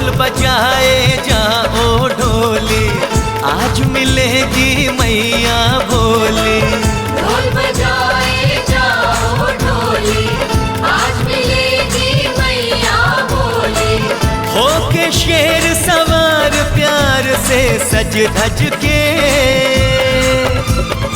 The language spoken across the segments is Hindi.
ढोल बजाए जाओ ढोली, आज मिलेगी मैया भोली। ढोल बजाए जाओ ढोली, आज मिलेगी मैया भोली। होके शेर सवार प्यार से सज धज के,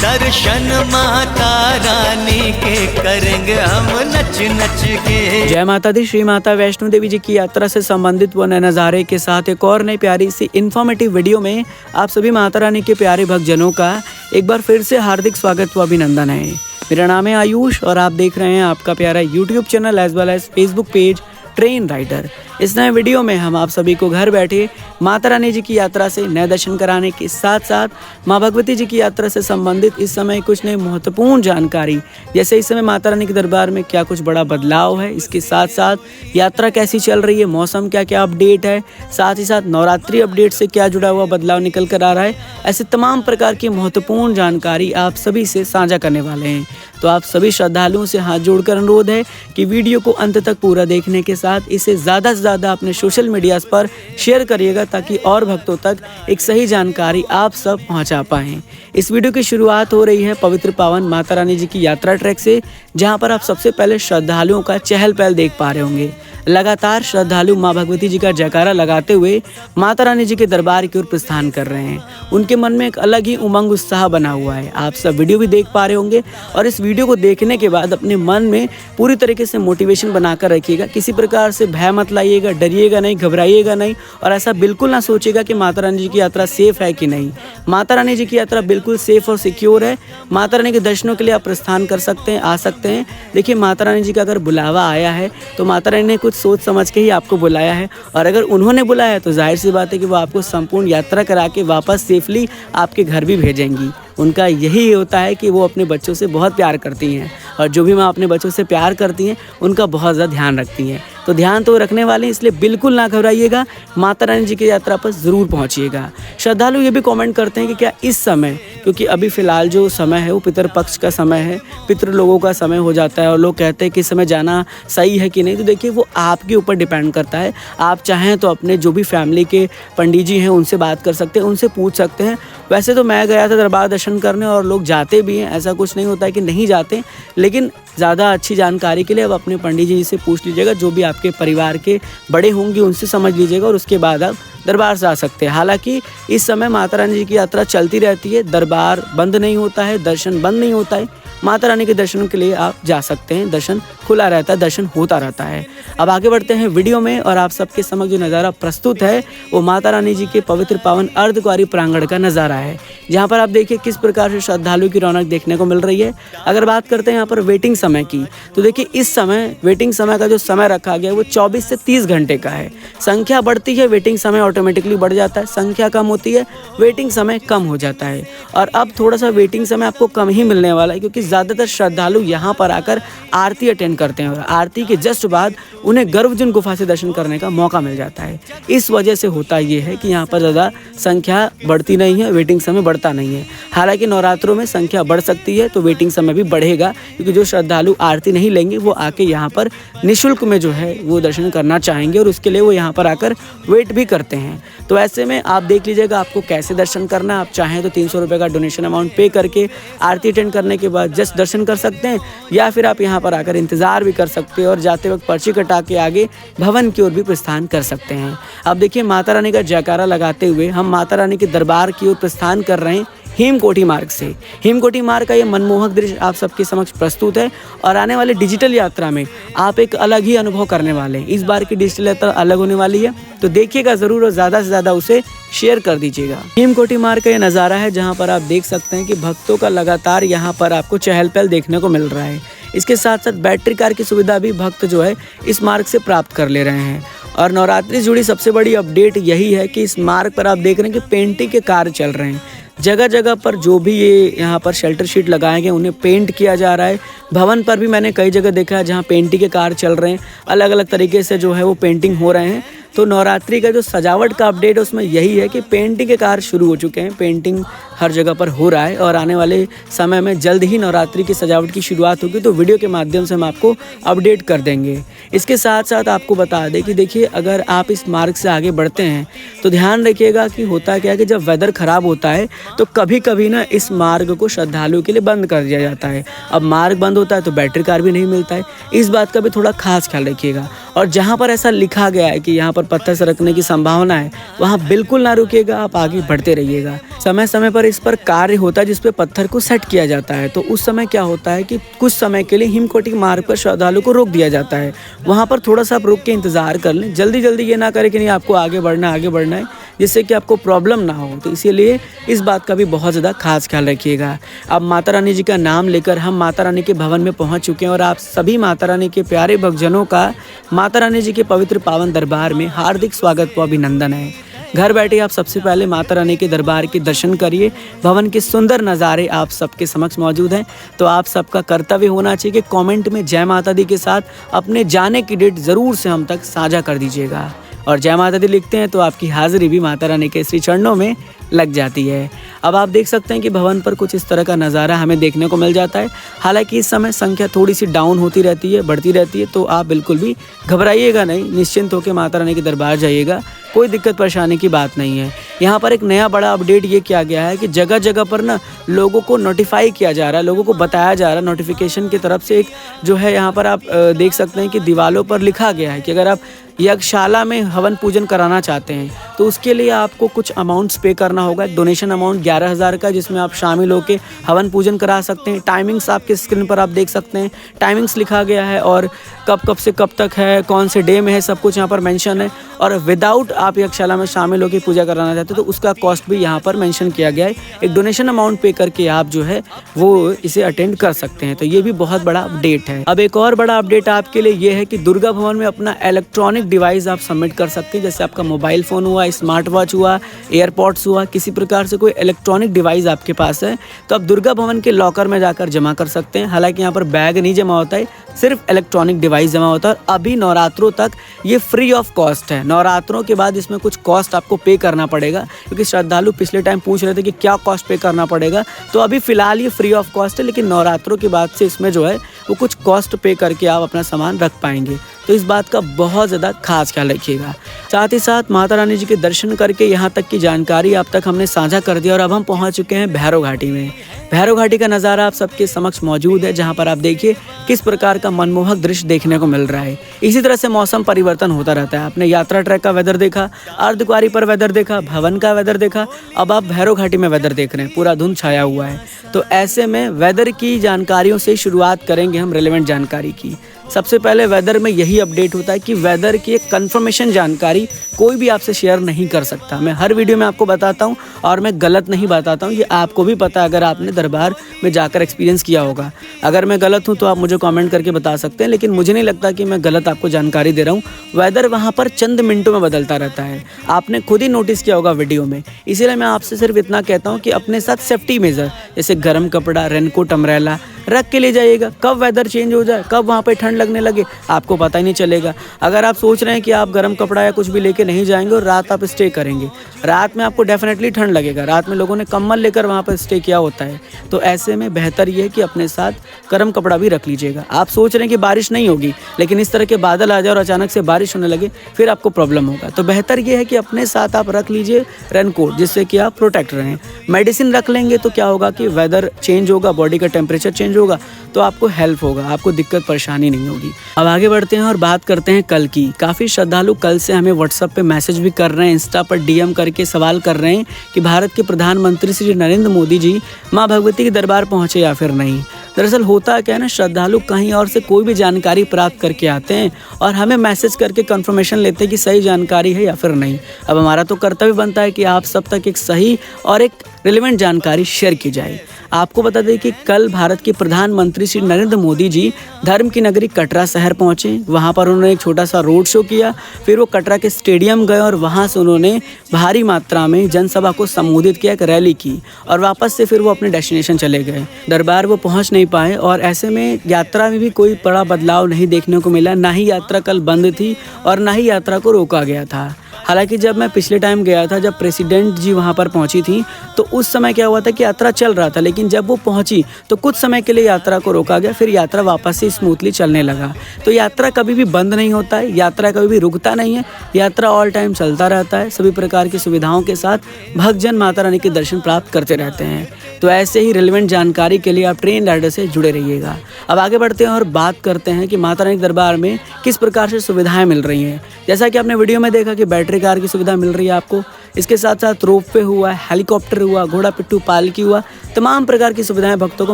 दर्शन माता रानी के करेंगे हम नच नच के। जय माता दी। श्री माता वैष्णो देवी जी की यात्रा से संबंधित वो नए नज़ारे के साथ एक और नई प्यारी सी इन्फॉर्मेटिव वीडियो में आप सभी माता रानी के प्यारे भक्तजनों का एक बार फिर से हार्दिक स्वागत व अभिनंदन है। मेरा नाम है आयुष और आप देख रहे हैं आपका प्यारा YouTube channel as well as Facebook page train rider. इस नए वीडियो में हम आप सभी को घर बैठे माता रानी जी की यात्रा से नए दर्शन कराने के साथ साथ माँ भगवती जी की यात्रा से संबंधित इस समय कुछ नई महत्वपूर्ण जानकारी, जैसे इस समय माता रानी के दरबार में क्या कुछ बड़ा बदलाव है, इसके साथ साथ यात्रा कैसी चल रही है, मौसम क्या क्या अपडेट है, साथ ही साथ नवरात्रि अपडेट से क्या जुड़ा हुआ बदलाव निकल कर आ रहा है, ऐसे तमाम प्रकार की महत्वपूर्ण जानकारी आप सभी से साझा करने वाले हैं। तो आप सभी श्रद्धालुओं से हाथ जोड़कर अनुरोध है कि वीडियो को अंत तक पूरा देखने के साथ इसे ज़्यादा से ज़्यादा अपने सोशल मीडियाज़ पर शेयर करिएगा ताकि और भक्तों तक एक सही जानकारी आप सब पहुंचा पाएँ। इस वीडियो की शुरुआत हो रही है पवित्र पावन माता रानी जी की यात्रा ट्रैक से, जहां पर आप सबसे पहले श्रद्धालुओं का चहल पहल देख पा रहे होंगे। लगातार श्रद्धालु माँ भगवती जी का जयकारा लगाते हुए माता रानी जी के दरबार की ओर प्रस्थान कर रहे हैं। उनके मन में एक अलग ही उमंग उत्साह बना हुआ है। आप सब वीडियो भी देख पा रहे होंगे और इस वीडियो को देखने के बाद अपने मन में पूरी तरीके से मोटिवेशन बनाकर रखिएगा। किसी प्रकार से भय मत लाइएगा, डरिएगा नहीं, घबराइएगा नहीं और ऐसा बिल्कुल ना सोचिएगा कि माता रानी जी की यात्रा सेफ है कि नहीं। माता रानी जी की यात्रा बिल्कुल सेफ और सिक्योर है। माता रानी के दर्शनों के लिए आप प्रस्थान कर सकते हैं, आ सकते हैं। देखिए, माता रानी जी का अगर बुलावा आया है तो माता रानी ने कुछ सोच समझ के ही आपको बुलाया है और अगर उन्होंने बुलाया है तो जाहिर सी बात है कि वो आपको संपूर्ण यात्रा करा के वापस सेफली आपके घर भी भेजेंगी। उनका यही होता है कि वो अपने बच्चों से बहुत प्यार करती हैं और जो भी माँ अपने बच्चों से प्यार करती हैं उनका बहुत ज़्यादा ध्यान रखती हैं। तो ध्यान तो रखने वाले हैं, इसलिए बिल्कुल ना घबराइएगा, माता रानी जी की यात्रा पर ज़रूर पहुँचिएगा। श्रद्धालु ये भी कमेंट करते हैं कि क्या इस समय, क्योंकि अभी फ़िलहाल जो समय है वो पितृपक्ष का समय है, पितृ लोगों का समय हो जाता है और लोग कहते हैं कि इस समय जाना सही है कि नहीं। तो देखिए, वो आपके ऊपर डिपेंड करता है। आप चाहें तो अपने जो भी फैमिली के पंडित जी हैं उनसे बात कर सकते हैं, उनसे पूछ सकते हैं। वैसे तो मैं गया था दरबार दर्शन करने और लोग जाते भी हैं, ऐसा कुछ नहीं होता है कि नहीं जाते, लेकिन ज़्यादा अच्छी जानकारी के लिए अब अपने पंडित जी से पूछ लीजिएगा। जो भी आपके परिवार के बड़े होंगे उनसे समझ लीजिएगा और उसके बाद आप दरबार से आ सकते हैं। हालांकि इस समय माता रानी जी की यात्रा चलती रहती है, दरबार बंद नहीं होता है, दर्शन बंद नहीं होता है। माता रानी के दर्शनों के लिए आप जा सकते हैं, दर्शन खुला रहता है, दर्शन होता रहता है। अब आगे बढ़ते हैं वीडियो में और आप सबके समक्ष जो नज़ारा प्रस्तुत है वो माता रानी जी के पवित्र पावन अर्धकुंवारी प्रांगण का नज़ारा है, जहाँ पर आप देखिए किस प्रकार से श्रद्धालु की रौनक देखने को मिल रही है। अगर बात करते हैं यहाँ पर वेटिंग समय की, तो देखिए इस समय वेटिंग समय का जो समय रखा गया है वो 24 से 30 घंटे का है। संख्या बढ़ती है, वेटिंग समय ऑटोमेटिकली बढ़ जाता है, संख्या कम होती है, वेटिंग समय कम हो जाता है। और अब थोड़ा सा वेटिंग समय आपको कम ही मिलने वाला है, क्योंकि ज़्यादातर श्रद्धालु यहाँ पर आकर आरती अटेंड करते हैं और आरती के जस्ट बाद उन्हें गर्भजन गुफा से दर्शन करने का मौका मिल जाता है। इस वजह से होता ये है कि यहाँ पर ज़्यादा संख्या बढ़ती नहीं है, वेटिंग समय बढ़ता नहीं है। हालांकि नवरात्रों में संख्या बढ़ सकती है तो वेटिंग समय भी बढ़ेगा, क्योंकि जो श्रद्धालु आरती नहीं लेंगे वो आके यहाँ पर निःशुल्क में जो है वो दर्शन करना चाहेंगे और उसके लिए वो यहाँ पर आकर वेट भी करते हैं। तो ऐसे में आप देख लीजिएगा आपको कैसे दर्शन करना है। आप चाहें तो 300 रुपये का डोनेशन अमाउंट पे करके आरती अटेंड करने के बाद जस्ट दर्शन कर सकते हैं, या फिर आप यहाँ पर आकर इंतज़ार भी कर सकते हैं और जाते वक्त पर्ची कटा के आगे भवन की ओर भी प्रस्थान कर सकते हैं। अब देखिए, माता रानी का जयकारा लगाते हुए हम माता रानी के दरबार की ओर प्रस्थान कर रहे हैं हेमकोटी मार्ग से। हेमकोटी मार्ग का ये मनमोहक दृश्य आप सबके समक्ष प्रस्तुत है और आने वाले डिजिटल यात्रा में आप एक अलग ही अनुभव करने वाले हैं। इस बार की डिजिटल यात्रा अलग होने वाली है, तो देखिएगा ज़रूर और ज़्यादा से ज़्यादा उसे शेयर कर दीजिएगा। हेमकोटी मार्ग का ये नज़ारा है जहाँ पर आप देख सकते हैं कि भक्तों का लगातार यहाँ पर आपको चहल पहल देखने को मिल रहा है। इसके साथ साथ बैटरी कार की सुविधा भी भक्त जो है इस मार्ग से प्राप्त कर ले रहे हैं। और नवरात्रि से जुड़ी सबसे बड़ी अपडेट यही है कि इस मार्ग पर आप देख रहे हैं कि पेंटिंग के कार्य चल रहे हैं। जगह जगह पर जो भी ये यहाँ पर शेल्टर शीट लगाए गए उन्हें पेंट किया जा रहा है। भवन पर भी मैंने कई जगह देखा है जहाँ पेंटिंग के कार्य चल रहे हैं, अलग अलग तरीके से जो है वो पेंटिंग हो रहे हैं। तो नवरात्रि का जो सजावट का अपडेट है उसमें यही है कि पेंटिंग के कार्य शुरू हो चुके हैं। पेंटिंग हर जगह पर हो रहा है और आने वाले समय में जल्द ही नवरात्रि की सजावट की शुरुआत होगी, तो वीडियो के माध्यम से हम आपको अपडेट कर देंगे। इसके साथ साथ आपको बता दें कि देखिए, अगर आप इस मार्ग से आगे बढ़ते हैं तो ध्यान रखिएगा कि होता क्या है कि जब वेदर ख़राब होता है तो कभी कभी ना इस मार्ग को श्रद्धालुओं के लिए बंद कर दिया जाता है। अब मार्ग बंद होता है तो बैटरी कार भी नहीं मिलता है, इस बात का भी थोड़ा खास ख्याल रखिएगा। और जहाँ पर ऐसा लिखा गया है कि यहाँ पर पत्थर सरकने की संभावना है, वहाँ बिल्कुल ना रुकिएगा, आप आगे बढ़ते रहिएगा। समय समय पर इस पर कार्य होता है जिस पे पत्थर को सेट किया जाता है, तो उस समय क्या होता है कि कुछ समय के लिए हिमकोटि मार्ग पर श्रद्धालु को रोक दिया जाता है। वहाँ पर थोड़ा सा आप रुक के इंतजार कर लें, जल्दी जल्दी ये ना करें कि नहीं आपको आगे बढ़ना है, जिससे कि आपको प्रॉब्लम ना हो। तो इसीलिए इस बात का भी बहुत ज़्यादा खास ख्याल रखिएगा। अब माता रानी जी का नाम लेकर हम माता रानी के भवन में पहुंच चुके हैं और आप सभी माता रानी के प्यारे भक्तजनों का माता रानी जी के पवित्र पावन दरबार में हार्दिक स्वागत व अभिनंदन है। घर बैठे आप सबसे पहले माता रानी के दरबार के दर्शन करिए। भवन के सुंदर नज़ारे आप सबके समक्ष मौजूद हैं, तो आप सबका कर्तव्य होना चाहिए कि कमेंट में जय माता दी के साथ अपने जाने की डेट ज़रूर से हम तक साझा कर दीजिएगा। और जय माता दी लिखते हैं तो आपकी हाजिरी भी माता रानी के श्री चरणों में लग जाती है। अब आप देख सकते हैं कि भवन पर कुछ इस तरह का नज़ारा हमें देखने को मिल जाता है। हालांकि इस समय संख्या थोड़ी सी डाउन होती रहती है, बढ़ती रहती है, तो आप बिल्कुल भी घबराइएगा नहीं, निश्चिंत होकर माता रानी के दरबार जाइएगा, कोई दिक्कत परेशानी की बात नहीं है। यहाँ पर एक नया बड़ा अपडेट ये किया गया है कि जगह जगह पर ना लोगों को नोटिफाई किया जा रहा है, लोगों को बताया जा रहा है नोटिफिकेशन की तरफ से। एक जो है यहाँ पर आप देख सकते हैं कि दीवारों पर लिखा गया है कि अगर आप यज्ञशाला में हवन पूजन कराना चाहते हैं तो उसके लिए आपको कुछ अमाउंट्स पे करना होगा। डोनेशन अमाउंट 11,000 का, जिसमें आप शामिल होकर हवन पूजन करा सकते हैं। टाइमिंग्स आपके स्क्रीन पर आप देख सकते हैं, टाइमिंग्स लिखा गया है और कब से कब तक है, कौन से डे में है, सब कुछ यहाँ पर मेंशन है। और विदाउट आप यज्ञशाला में शामिल होकर पूजा कराना चाहते हैं तो उसका कॉस्ट भी यहाँ पर मेंशन किया गया है। एक डोनेशन अमाउंट पे करके आप जो है वो इसे अटेंड कर सकते हैं, तो ये भी बहुत बड़ा अपडेट है। अब एक और बड़ा अपडेट आपके लिए ये है कि दुर्गा भवन में अपना इलेक्ट्रॉनिक डिवाइस आप सबमिट कर सकते हैं। जैसे आपका मोबाइल फ़ोन हुआ, स्मार्ट वॉच हुआ, एयरपॉड्स हुआ, किसी प्रकार से कोई इलेक्ट्रॉनिक डिवाइस आपके पास है तो आप दुर्गा भवन के लॉकर में जाकर जमा कर सकते हैं। हालांकि यहाँ पर बैग नहीं जमा होता है, सिर्फ इलेक्ट्रॉनिक डिवाइस जमा होता है। और अभी नवरात्रों तक ये फ्री ऑफ कॉस्ट है। नवरात्रों के बाद इसमें कुछ कॉस्ट आपको पे करना पड़ेगा, क्योंकि श्रद्धालु पिछले टाइम पूछ रहे थे कि क्या कॉस्ट पे करना पड़ेगा। तो अभी फ़िलहाल ये फ्री ऑफ कॉस्ट है, लेकिन नवरात्रों के बाद से इसमें जो है वो कुछ कॉस्ट पे करके आप अपना सामान रख पाएंगे। तो इस बात का बहुत ज़्यादा खास ख्याल रखिएगा। साथ ही साथ माता रानी जी के दर्शन करके यहाँ तक की जानकारी आप तक हमने साझा कर दिया और अब हम पहुँच चुके हैं भैरव घाटी में। भैरव घाटी का नज़ारा आप सबके समक्ष मौजूद है, जहाँ पर आप देखिए किस प्रकार का मनमोहक दृश्य देखने को मिल रहा है। इसी तरह से मौसम परिवर्तन होता रहता है। आपने यात्रा ट्रैक का वेदर देखा, अर्धकुंवारी पर वेदर देखा, भवन का वेदर देखा, अब आप भैरव घाटी में वेदर देख रहे हैं, पूरा धुंध छाया हुआ है। तो ऐसे में वेदर की जानकारियों से शुरुआत करेंगे हम, रेलेवेंट जानकारी की। सबसे पहले वेदर में यही अपडेट होता है कि वेदर की एक कंफर्मेशन जानकारी कोई भी आपसे शेयर नहीं कर सकता। मैं हर वीडियो में आपको बताता हूँ और मैं गलत नहीं बताता हूँ, ये आपको भी पता है अगर आपने दरबार में जाकर एक्सपीरियंस किया होगा। अगर मैं गलत हूँ तो आप मुझे कमेंट करके बता सकते हैं, लेकिन मुझे नहीं लगता कि मैं गलत आपको जानकारी दे रहा हूँ। वेदर वहाँ पर चंद मिनटों में बदलता रहता है, आपने खुद ही नोटिस किया होगा वीडियो में। इसीलिए मैं आपसे सिर्फ इतना कहता हूँ कि अपने साथ सेफ्टी मेजर जैसे गर्म कपड़ा, रेनकोट, अम्ब्रेला रख के ले जाइएगा। कब वेदर चेंज हो जाए, कब वहाँ पे ठंड लगने लगे, आपको पता ही नहीं चलेगा। अगर आप सोच रहे हैं कि आप गर्म कपड़ा या कुछ भी लेके नहीं जाएंगे और रात आप स्टे करेंगे, रात में आपको डेफिनेटली ठंड लगेगा। रात में लोगों ने कम्बल लेकर वहाँ पर स्टे किया होता है, तो ऐसे में बेहतर ये है कि अपने साथ गर्म कपड़ा भी रख लीजिएगा। आप सोच रहे हैं कि बारिश नहीं होगी, लेकिन इस तरह के बादल आ जाए और अचानक से बारिश होने लगे, फिर आपको प्रॉब्लम होगा। तो बेहतर ये है कि अपने साथ आप रख लीजिए रेनकोट, जिससे कि आप प्रोटेक्ट रहें। मेडिसिन रख लेंगे तो क्या होगा कि वेदर चेंज होगा, बॉडी का टेम्परेचर चेंज होगा, तो आपको हेल्प होगा, आपको दिक्कत परेशानी नहीं होगी। अब आगे बढ़ते हैं और बात करते हैं कल की। काफ़ी श्रद्धालु कल से हमें व्हाट्सएप पे मैसेज भी कर रहे हैं, इंस्टा पर डीएम करके सवाल कर रहे हैं कि भारत के प्रधानमंत्री श्री नरेंद्र मोदी जी माँ भगवती के दरबार पहुँचे या फिर नहीं। दरअसल होता क्या है ना, श्रद्धालु कहीं और से कोई भी जानकारी प्राप्त करके आते हैं और हमें मैसेज करके कंफर्मेशन लेते हैं कि सही जानकारी है या फिर नहीं। अब हमारा तो कर्तव्य बनता है कि आप सब तक एक सही और एक रिलेवेंट जानकारी शेयर की जाए। आपको बता दें कि कल भारत के प्रधानमंत्री श्री नरेंद्र मोदी जी धर्म की नगरी कटरा शहर पहुंचे। वहां पर उन्होंने एक छोटा सा रोड शो किया, फिर वो कटरा के स्टेडियम गए और वहां से उन्होंने भारी मात्रा में जनसभा को संबोधित किया, एक रैली की और वापस से फिर वो अपने डेस्टिनेशन चले गए। दरबार वो पहुंच नहीं पाए और ऐसे में यात्रा में भी कोई बड़ा बदलाव नहीं देखने को मिला। ना ही यात्रा कल बंद थी और ना ही यात्रा को रोका गया था। हालांकि जब मैं पिछले टाइम गया था, जब प्रेसिडेंट जी वहां पर पहुंची थी, तो उस समय क्या हुआ था कि यात्रा चल रहा था, लेकिन जब वो पहुंची तो कुछ समय के लिए यात्रा को रोका गया, फिर यात्रा वापस से स्मूथली चलने लगा। तो यात्रा कभी भी बंद नहीं होता है, यात्रा कभी भी रुकता नहीं है, यात्रा ऑल टाइम चलता रहता है। सभी प्रकार की सुविधाओं के साथ भक्तजन माता रानी के दर्शन प्राप्त करते रहते हैं। तो ऐसे ही रिलेवेंट जानकारी के लिए आप ट्रेन राइडर से जुड़े रहिएगा। अब आगे बढ़ते हैं और बात करते हैं कि माता रानी दरबार में किस प्रकार से सुविधाएं मिल रही हैं। जैसा कि आपने वीडियो में देखा कि बैटरी कार की सुविधा मिल रही है आपको, इसके साथ साथ रोपवे हुआ, हेलीकॉप्टर हुआ, घोड़ा पिट्ठू पालकी हुआ, तमाम प्रकार की सुविधाएं भक्तों को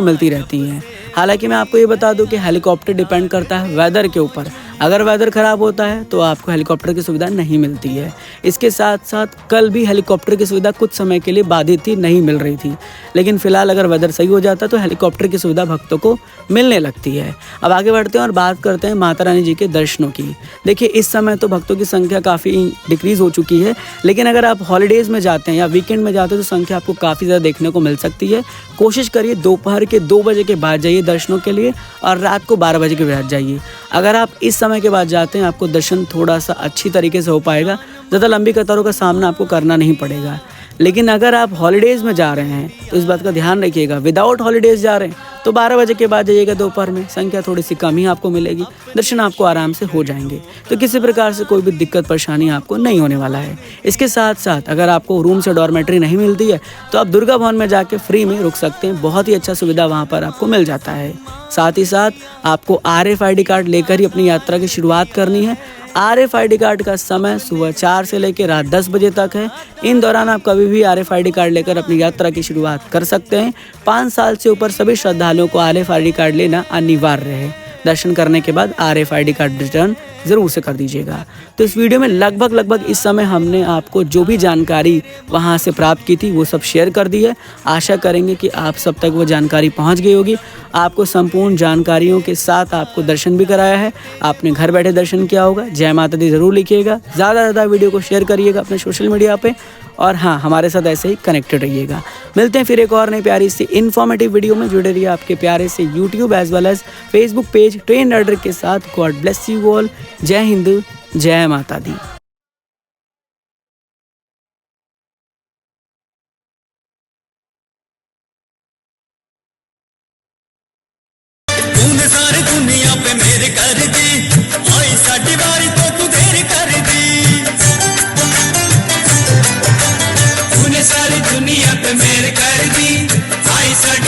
मिलती रहती हैं। हालांकि मैं आपको ये बता दूं कि हेलीकॉप्टर डिपेंड करता है वेदर के ऊपर। अगर वेदर ख़राब होता है तो आपको हेलीकॉप्टर की सुविधा नहीं मिलती है। इसके साथ साथ कल भी हेलीकॉप्टर की सुविधा कुछ समय के लिए बाधित थी, नहीं मिल रही थी, लेकिन फिलहाल अगर वेदर सही हो जाता तो हेलीकॉप्टर की सुविधा भक्तों को मिलने लगती है। अब आगे बढ़ते हैं और बात करते हैं माता रानी जी के दर्शनों की। देखिए, इस समय तो भक्तों की संख्या काफ़ी डिक्रीज़ हो चुकी है, लेकिन अगर आप हॉलीडेज़ में जाते हैं या वीकेंड में जाते हैं तो संख्या आपको काफ़ी ज़्यादा देखने को मिल सकती है। कोशिश करिए दोपहर के 2 बजे के बाद जाइए दर्शनों के लिए और रात को 12 बजे के बाद जाइए। अगर आप इस समय के बाद जाते हैं आपको दर्शन थोड़ा सा अच्छी तरीके से हो पाएगा, ज़्यादा लंबी कतारों का सामना आपको करना नहीं पड़ेगा। लेकिन अगर आप हॉलीडेज़ में जा रहे हैं तो इस बात का ध्यान रखिएगा, विदाउट हॉलीडेज़ जा रहे हैं तो 12 बजे के बाद जाइएगा दोपहर में, संख्या थोड़ी सी कम ही आपको मिलेगी, दर्शन आपको आराम से हो जाएंगे। तो किसी प्रकार से कोई भी दिक्कत परेशानी आपको नहीं होने वाला है। इसके साथ साथ अगर आपको रूम से डॉर्मेट्री नहीं मिलती है तो आप दुर्गा भवन में जाके फ्री में रुक सकते हैं, बहुत ही अच्छा सुविधा वहाँ पर आपको मिल जाता है। साथ ही साथ आपको RFID कार्ड लेकर ही अपनी यात्रा की शुरुआत करनी है। RFID कार्ड का समय सुबह 4 से लेकर रात 10 बजे तक है। इन दौरान आप कभी भी RFID कार्ड लेकर अपनी यात्रा की शुरुआत कर सकते हैं। 5 साल से ऊपर सभी श्रद्धालुओं को RFID कार्ड लेना अनिवार्य है। दर्शन करने के बाद RFID कार्ड रिटर्न ज़रूर से कर दीजिएगा। तो इस वीडियो में लगभग इस समय हमने आपको जो भी जानकारी वहां से प्राप्त की थी वो सब शेयर कर दी है। आशा करेंगे कि आप सब तक वो जानकारी पहुंच गई होगी। आपको संपूर्ण जानकारियों के साथ आपको दर्शन भी कराया है, आपने घर बैठे दर्शन किया होगा। जय माता दी ज़रूर लिखिएगा, ज़्यादा से ज़्यादा वीडियो को शेयर करिएगा अपने सोशल मीडिया पे और हाँ, हमारे साथ ऐसे ही कनेक्टेड रहिएगा। मिलते हैं फिर एक और नई प्यारी सी इन्फॉर्मेटिव वीडियो में। जुड़े रहिए आपके प्यारे से YouTube as well as Facebook page train rider के साथ। God bless you all. जय हिंद, जय माता दी। तूने सारी दुनिया पे मेरे कर दी, आई साडी बारी तो तू देर कर दी। तूने सारी दुनिया पे मेरे कर दी, आई साडी